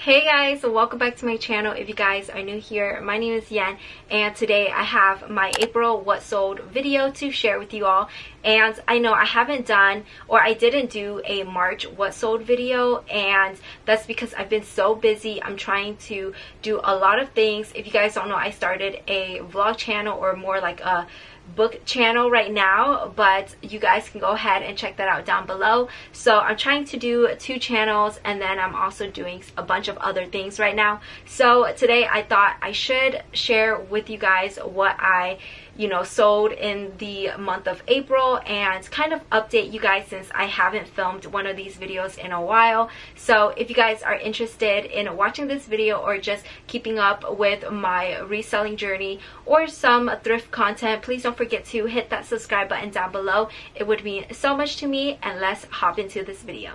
Hey guys, welcome back to my channel. If you guys are new here, my name is Yen, and today I have my April what sold video to share with you all. And I know I haven't done, or I didn't do a March what sold video, and that's because I've been so busy. I'm trying to do a lot of things. If you guys don't know, I started a vlog channel, or more like a book channel right now, but you guys can go ahead and check that out down below. So I'm trying to do 2 channels, and then I'm also doing a bunch of other things right now. So today I thought I should share with you guys what I sold in the month of April, and kind of update you guys since I haven't filmed one of these videos in a while. So if you guys are interested in watching this video, or just keeping up with my reselling journey or some thrift content, please don't forget to hit that subscribe button down below. It would mean so much to me, and let's hop into this video.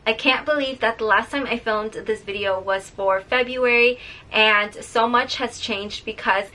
I can't believe that the last time I filmed this video was for February, and so much has changed because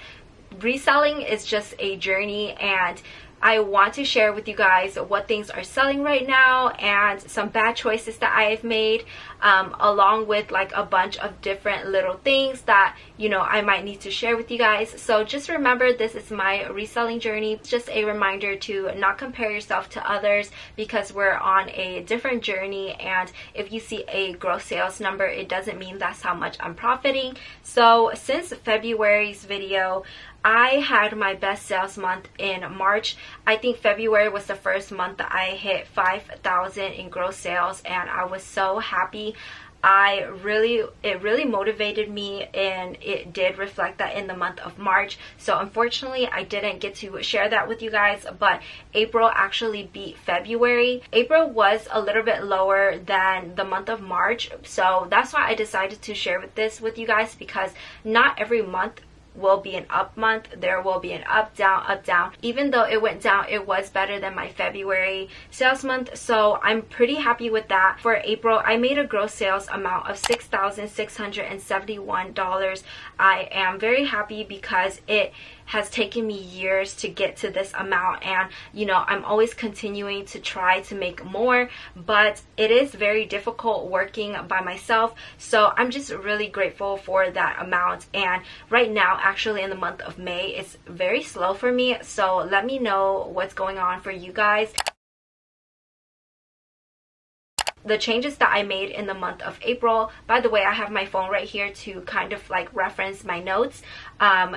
reselling is just a journey, and I want to share with you guys what things are selling right now and some bad choices that I have made, along with like a bunch of different little things that I might need to share with you guys. So just remember, this is my reselling journey. It's just a reminder to not compare yourself to others, because we're on a different journey, and if you see a gross sales number, it doesn't mean that's how much I'm profiting. So since February's video, I had my best sales month in March. I think February was the first month that I hit 5,000 in gross sales, and I was so happy. It really motivated me, and it did reflect that in the month of March. So unfortunately I didn't get to share that with you guys, but April actually beat February. April was a little bit lower than the month of March, so that's why I decided to share this with you guys, because not every month will be an up month. There will be an up down. Even though it went down, it was better than my February sales month, so I'm pretty happy with that. For April, I made a gross sales amount of $6,671. I am very happy because it has taken me years to get to this amount, and I'm always continuing to try to make more, but it is very difficult working by myself. So I'm just really grateful for that amount. And right now, actually in the month of May, it's very slow for me, so let me know what's going on for you guys. The changes that I made in the month of April, by the way, I have my phone right here to kind of like reference my notes.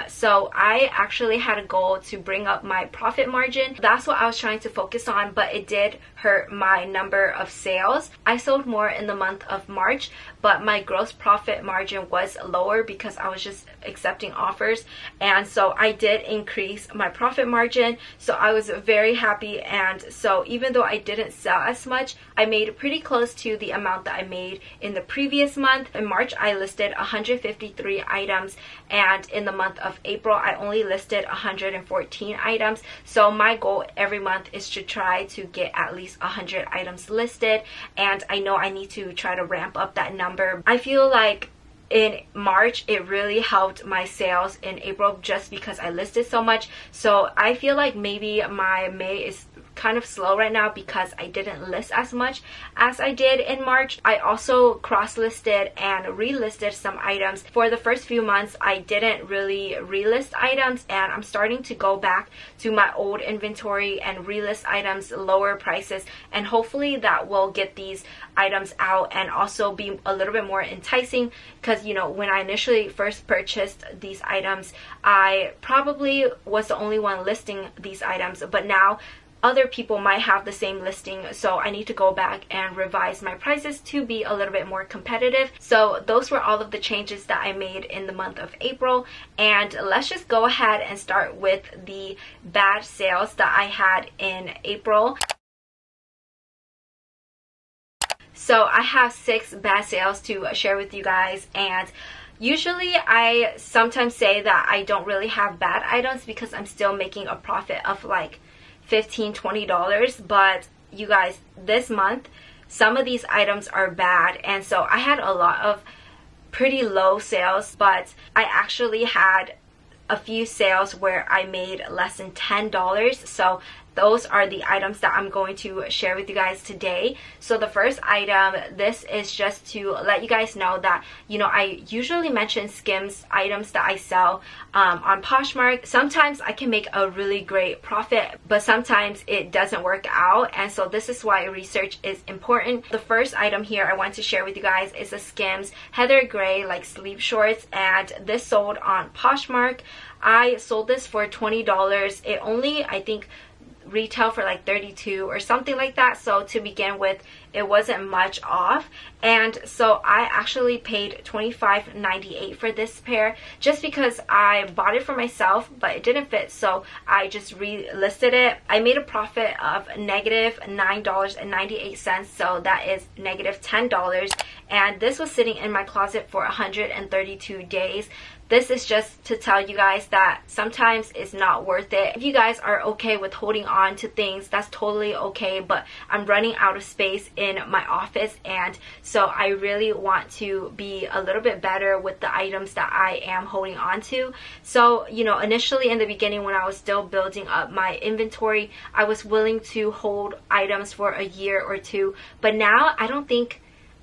So I actually had a goal to bring up my profit margin. That's what I was trying to focus on, but it did hurt my number of sales. I sold more in the month of March, but my gross profit margin was lower because I was just accepting offers, and so I did increase my profit margin. So I was very happy, and so even though I didn't sell as much, I made pretty close to the amount that I made in the previous month. In March, I listed 153 items, and in the month of April, I only listed 114 items. So my goal every month is to try to get at least 100 items listed, and I know I need to try to ramp up that number. I feel like in March it really helped my sales in April just because I listed so much. So I feel like maybe my May is kind of slow right now because I didn't list as much as I did in March. I also cross-listed and relisted some items. For the first few months, I didn't really relist items, and I'm starting to go back to my old inventory and relist items lower prices, and hopefully that will get these items out and also be a little bit more enticing, because when I initially first purchased these items, I probably was the only one listing these items, but now other people might have the same listing, so I need to go back and revise my prices to be a little bit more competitive. So those were all of the changes that I made in the month of April, and let's just go ahead and start with the bad sales that I had in April. So I have 6 bad sales to share with you guys, and usually I sometimes say that I don't really have bad items because I'm still making a profit of like $15-20, but you guys, this month some of these items are bad, and so I had a lot of pretty low sales, but I actually had a few sales where I made less than $10. So those are the items that I'm going to share with you guys today. So the first item, this is just to let you guys know that, you know, I usually mention Skims items that I sell on Poshmark. Sometimes I can make a really great profit, but sometimes it doesn't work out, and so this is why research is important. The first item here I want to share with you guys is a Skims Heather Gray like sleeve shorts, and this sold on Poshmark. I sold this for $20. It only, I think, retail for like $32 or something like that, so to begin with it wasn't much off, and so I actually paid $25.98 for this pair just because I bought it for myself but it didn't fit, so I just relisted it. I made a profit of -$9.98, so that is -$10, and this was sitting in my closet for 132 days. This is just to tell you guys that sometimes it's not worth it. If you guys are okay with holding on to things, that's totally okay, but I'm running out of space in my office, and so I really want to be a little bit better with the items that I am holding on to. So, you know, initially in the beginning when I was still building up my inventory, I was willing to hold items for a year or two, but now I don't think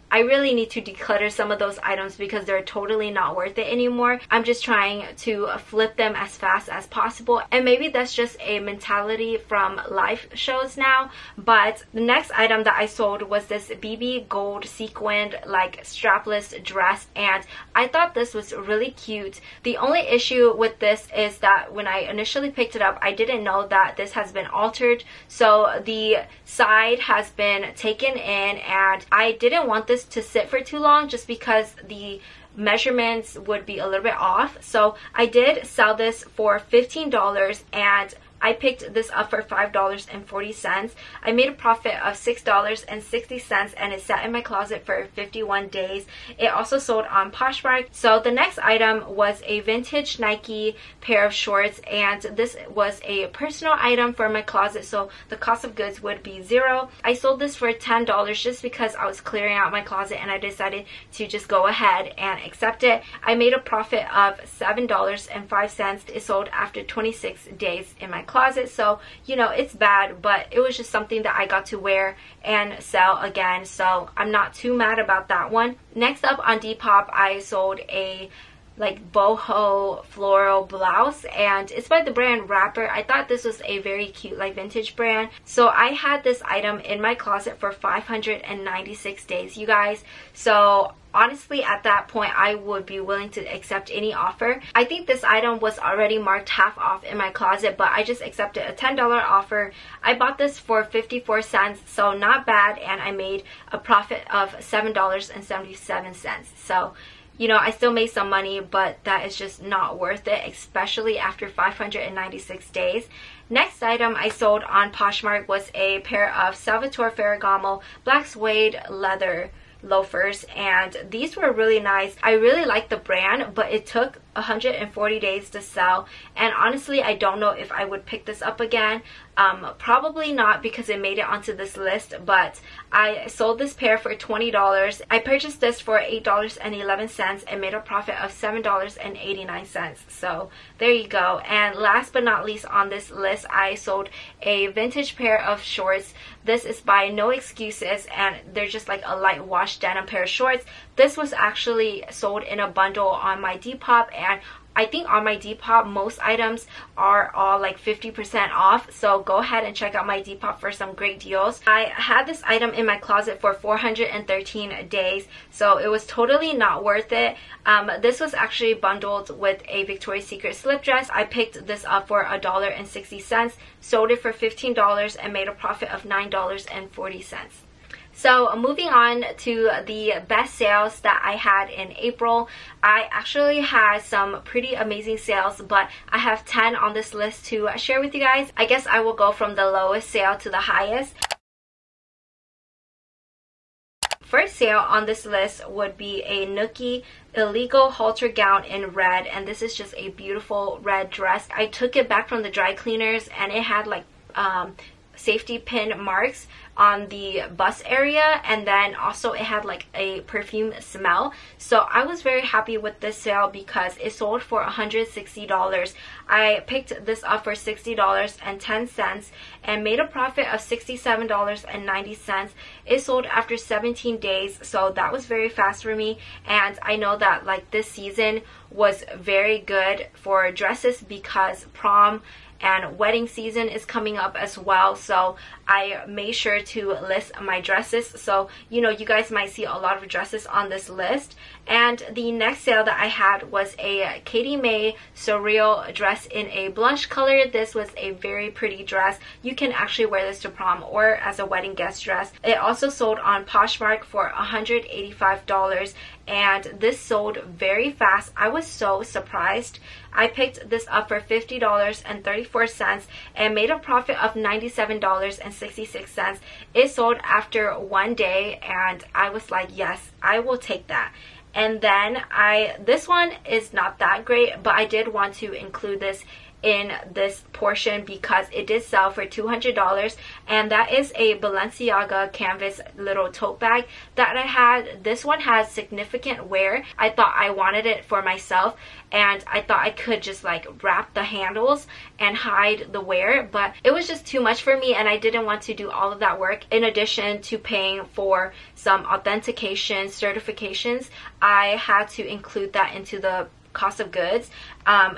I really need to declutter some of those items because they're totally not worth it anymore. I'm just trying to flip them as fast as possible, and maybe that's just a mentality from life shows now. But the next item that I sold was this BB gold sequined like strapless dress, and I thought this was really cute. The only issue with this is that when I initially picked it up, I didn't know that this has been altered, so the side has been taken in, and I didn't want this to sit for too long just because the measurements would be a little bit off. So I did sell this for $15, and I picked this up for $5.40. I made a profit of $6.60, and it sat in my closet for 51 days. It also sold on Poshmark. So the next item was a vintage Nike pair of shorts, and this was a personal item for my closet, so the cost of goods would be $0. I sold this for $10 just because I was clearing out my closet and I decided to just go ahead and accept it. I made a profit of $7.05. It sold after 26 days in my closet, so you know, it's bad, but it was just something that I got to wear and sell again, so I'm not too mad about that one. Next up on Depop, I sold a like boho floral blouse, and it's by the brand Wrapper. I thought this was a very cute like vintage brand, so I had this item in my closet for 596 days, you guys. So honestly, at that point, I would be willing to accept any offer. I think this item was already marked half off in my closet, but I just accepted a $10 offer. I bought this for 54 cents, so not bad, and I made a profit of $7.77. So, you know, I still made some money, but that is just not worth it, especially after 596 days. Next item I sold on Poshmark was a pair of Salvatore Ferragamo black suede leather loafers, and these were really nice. I really like the brand, but it took 140 days to sell, and honestly I don't know if I would pick this up again. Probably not, because it made it onto this list, but I sold this pair for $20. I purchased this for $8.11 and made a profit of $7.89. So there you go. And last but not least on this list, I sold a vintage pair of shorts. This is by No Excuses, and they're just like a light wash denim pair of shorts. This was actually sold in a bundle on my Depop, and I think on my Depop most items are all like 50% off, so go ahead and check out my Depop for some great deals. I had this item in my closet for 413 days, so it was totally not worth it. This was actually bundled with a Victoria's Secret slip dress. I picked this up for $1.60, sold it for $15, and made a profit of $9.40. So moving on to the best sales that I had in April. I actually had some pretty amazing sales, but I have 10 on this list to share with you guys. I guess I will go from the lowest sale to the highest. First sale on this list would be a Nookie illegal halter gown in red, and this is just a beautiful red dress. I took it back from the dry cleaners, and it had like safety pin marks on the bust area, and then also it had like a perfume smell. So I was very happy with this sale because it sold for $160. I picked this up for $60.10 and made a profit of $67.90. It sold after 17 days, so that was very fast for me. And I know that like this season was very good for dresses because prom and wedding season is coming up as well, so I made sure to list my dresses. So you know, you guys might see a lot of dresses on this list. And the next sale that I had was a Katie May surreal dress in a blush color. This was a very pretty dress. You can actually wear this to prom or as a wedding guest dress. It also sold on Poshmark for $185, and this sold very fast. I was so surprised. I picked this up for $50.34 and made a profit of $97.66. It sold after 1 day, and I was like, yes, I will take that. And then this one is not that great, but I did want to include this in this portion because it did sell for $200, and that is a Balenciaga canvas little tote bag that I had. This one has significant wear. I thought I wanted it for myself, and I thought I could just like wrap the handles and hide the wear, but it was just too much for me, and I didn't want to do all of that work. In addition to paying for some authentication certifications, I had to include that into the cost of goods.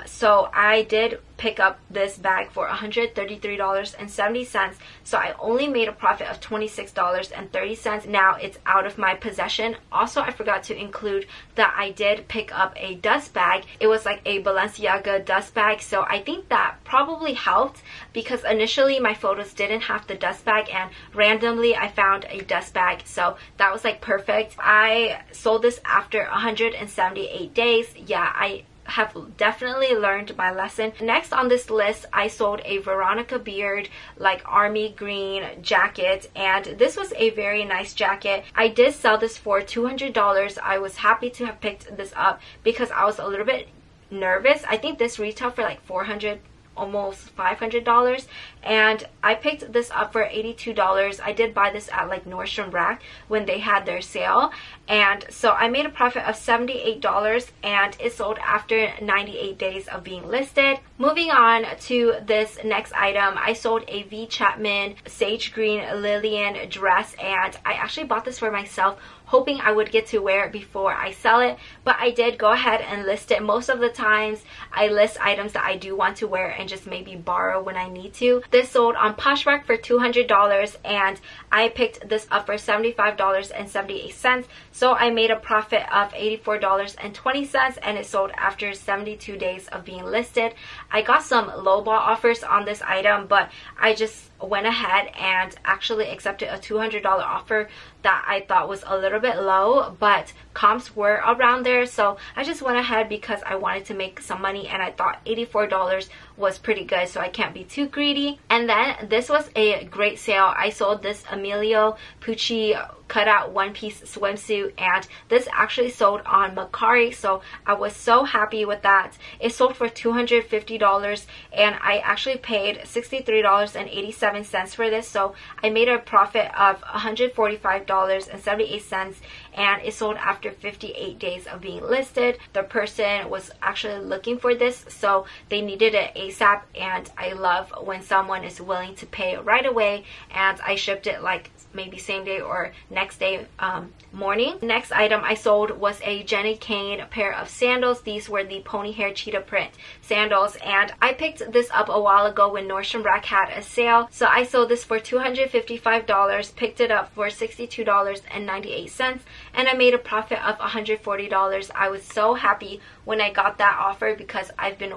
So I did pick up this bag for $133.70, so I only made a profit of $26.30. Now it's out of my possession. Also, I forgot to include that I did pick up a dust bag. It was like a Balenciaga dust bag, so I think that probably helped because initially my photos didn't have the dust bag, and randomly I found a dust bag, so that was like perfect. I sold this after 178 days. Yeah, I have definitely learned my lesson. Next on this list, I sold a Veronica Beard like army green jacket, and this was a very nice jacket. I did sell this for $200. I was happy to have picked this up because I was a little bit nervous. I think this retailed for like $400, almost $500, and I picked this up for $82. I did buy this at like Nordstrom Rack when they had their sale, and so I made a profit of $78, and it sold after 98 days of being listed. Moving on to this next item, I sold a V. Chapman Sage Green Lillian dress, and I actually bought this for myself, hoping I would get to wear it before I sell it, but I did go ahead and list it. Most of the times I list items that I do want to wear and just maybe borrow when I need to. This sold on Poshmark for $200, and I picked this up for $75.78, so I made a profit of $84.20, and it sold after 72 days of being listed. I got some lowball offers on this item, but I just went ahead and actually accepted a $200 offer that I thought was a little bit low, but comps were around there, so I just went ahead because I wanted to make some money, and I thought $84 was pretty good, so I can't be too greedy. And then this was a great sale. I sold this Emilio Pucci cutout one-piece swimsuit, and this actually sold on Mercari, so I was so happy with that. It sold for $250, and I actually paid $63.87 for this, so I made a profit of $145.78, and it sold after 58 days of being listed. The person was actually looking for this, so they needed it ASAP, and I love when someone is willing to pay right away, and I shipped it like maybe same day or next day morning. Next item I sold was a Jenny Kane pair of sandals. These were the pony hair cheetah print sandals, and I picked this up a while ago when Nordstrom Rack had a sale, so I sold this for $255, picked it up for $62.98, and I made a profit of $140. I was so happy when I got that offer because I've been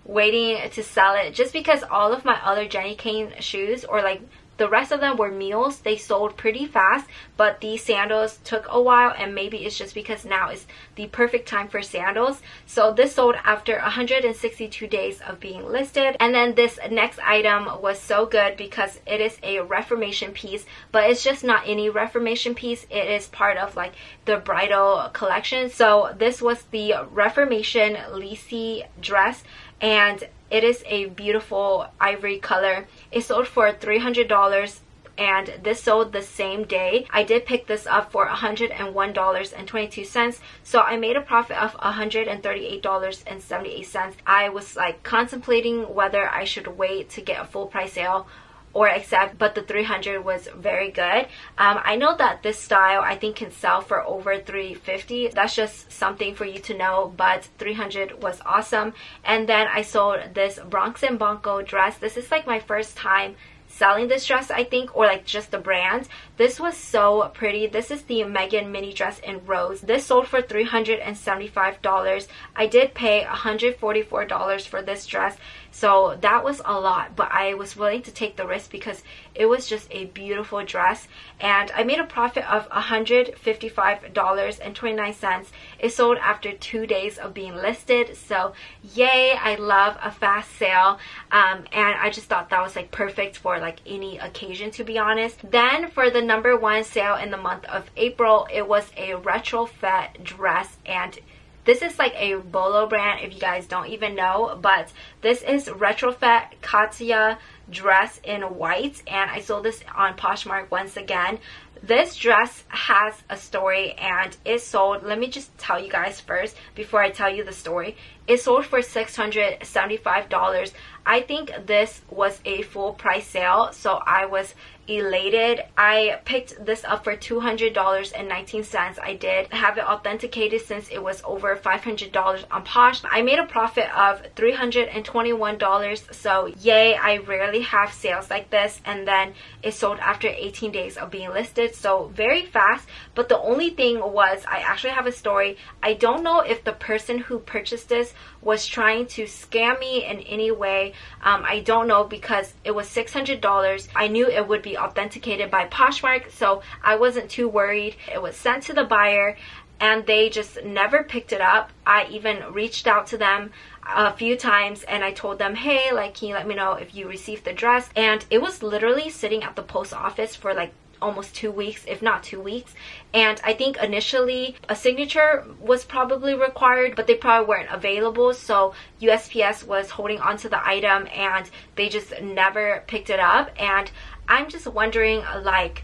waiting to sell it, just because all of my other Jenny Kane shoes, or like the rest of them were mules, they sold pretty fast, but these sandals took a while, and maybe it's just because now is the perfect time for sandals. So this sold after 162 days of being listed. And then this next item was so good because it is a Reformation piece, but it's just not any Reformation piece. It is part of like the bridal collection. So this was the Reformation Lisi dress, and It is a beautiful ivory color. It sold for $300 and this sold the same day. I did pick this up for $101.22, so I made a profit of $138.78. I was like contemplating whether I should wait to get a full price sale or accept, but the 300 was very good. I know that this style I think can sell for over $350. That's just something for you to know, but 300 was awesome. And then I sold this Bronx and Bonco dress. This is like my first time selling this dress, I think, or like just the brand. This was so pretty. This is the Megan mini dress in rose. This sold for $375. I did pay $144 for this dress, so that was a lot, but I was willing to take the risk because it was just a beautiful dress, and I made a profit of $155.29. It sold after 2 days of being listed, so yay, I love a fast sale. And I just thought that was like perfect for like any occasion, to be honest. Then for the #1 sale in the month of April, it was a retrofit dress, and this is like a Bolo brand if you guys don't even know, but this is retrofit Katya dress in white, and I sold this on Poshmark once again. This dress has a story, and it sold, let me just tell you guys first before I tell you the story. It sold for $675. I think this was a full price sale, so I was elated. I picked this up for $200.19. I did have it authenticated since it was over $500 on Posh. I made a profit of $321, so yay, I rarely have sales like this. And then it sold after 18 days of being listed, so very fast. But the only thing was, I actually have a story. I don't know if the person who purchased this was trying to scam me in any way. I don't know, because it was $600. I knew it would be authenticated by Poshmark, so I wasn't too worried. It was sent to the buyer and they just never picked it up. I even reached out to them a few times and I told them, hey, like, can you let me know if you received the dress? And it was literally sitting at the post office for like almost 2 weeks, if not 2 weeks. And I think initially a signature was probably required, but they probably weren't available, so USPS was holding on to the item and they just never picked it up. And I'm just wondering, like,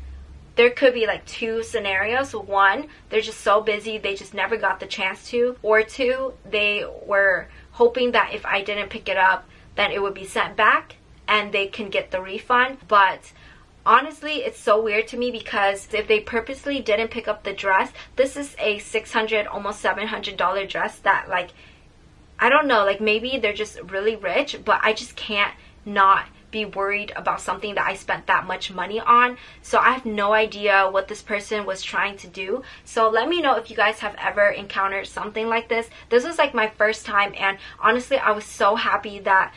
there could be like 2 scenarios. 1, they're just so busy they just never got the chance to, or 2, they were hoping that if I didn't pick it up then it would be sent back and they can get the refund. But honestly, it's so weird to me, because if they purposely didn't pick up the dress, this is a $600, almost $700 dress that, like, I don't know, like maybe they're just really rich, but I just can't not be worried about something that I spent that much money on. So I have no idea what this person was trying to do. So let me know if you guys have ever encountered something like this. This was like my first time, and honestly I was so happy that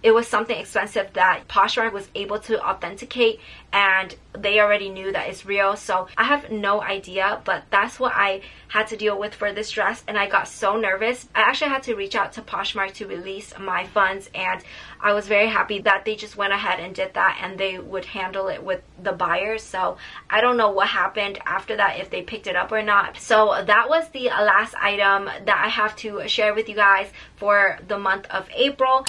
it was something expensive that Poshmark was able to authenticate, and they already knew that it's real. So I have no idea, but that's what I had to deal with for this dress, and I got so nervous. I actually had to reach out to Poshmark to release my funds, and I was very happy that they just went ahead and did that, and they would handle it with the buyers. So I don't know what happened after that, if they picked it up or not. So that was the last item that I have to share with you guys for the month of April.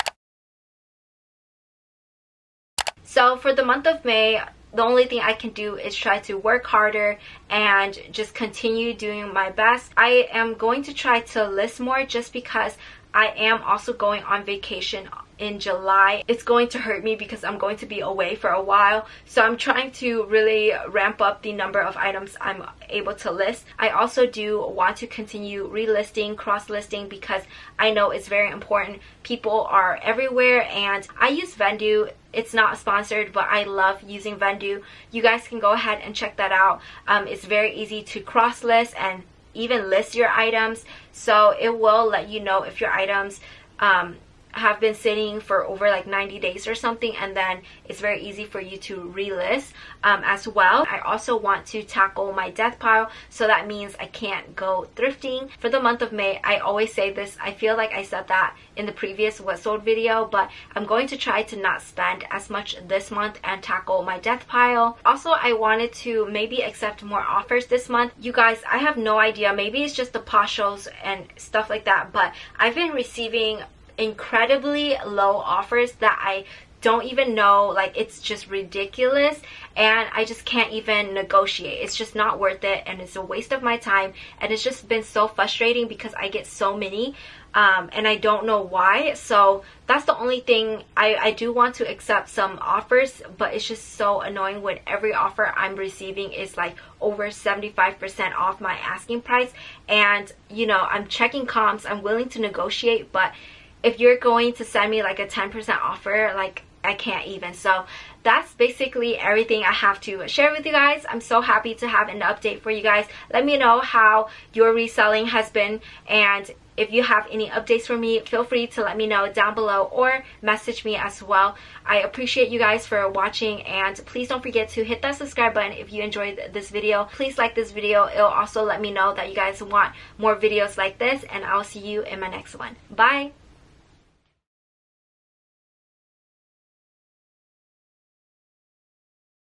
So for the month of May, the only thing I can do is try to work harder and just continue doing my best. I am going to try to list more, just because I am also going on vacation in July. It's going to hurt me because I'm going to be away for a while, so I'm trying to really ramp up the number of items I'm able to list. I also do want to continue relisting, cross-listing, because I know it's very important. People are everywhere, and I use VENDOO. It's not sponsored, but I love using VENDOO. You guys can go ahead and check that out. It's very easy to cross-list and even list your items, so it will let you know if your items have been sitting for over like 90 days or something, and then it's very easy for you to relist as well. I also want to tackle my death pile, so that means I can't go thrifting for the month of May. I always say this, I feel like I said that in the previous what sold video, but I'm going to try to not spend as much this month and tackle my death pile. Also, I wanted to maybe accept more offers this month. You guys, I have no idea, maybe it's just the Poshos and stuff like that, but I've been receiving incredibly low offers that I don't even know, like it's just ridiculous, and I just can't even negotiate. It's just not worth it, and it's a waste of my time, and it's just been so frustrating because I get so many and I don't know why. So that's the only thing. I do want to accept some offers, but it's just so annoying when every offer I'm receiving is like over 75% off my asking price. And you know, I'm checking comps, I'm willing to negotiate, but if you're going to send me like a 10% offer, like I can't even. So that's basically everything I have to share with you guys. I'm so happy to have an update for you guys. Let me know how your reselling has been, and if you have any updates for me, feel free to let me know down below or message me as well. I appreciate you guys for watching, and please don't forget to hit that subscribe button if you enjoyed this video. Please like this video. It'll also let me know that you guys want more videos like this, and I'll see you in my next one. Bye!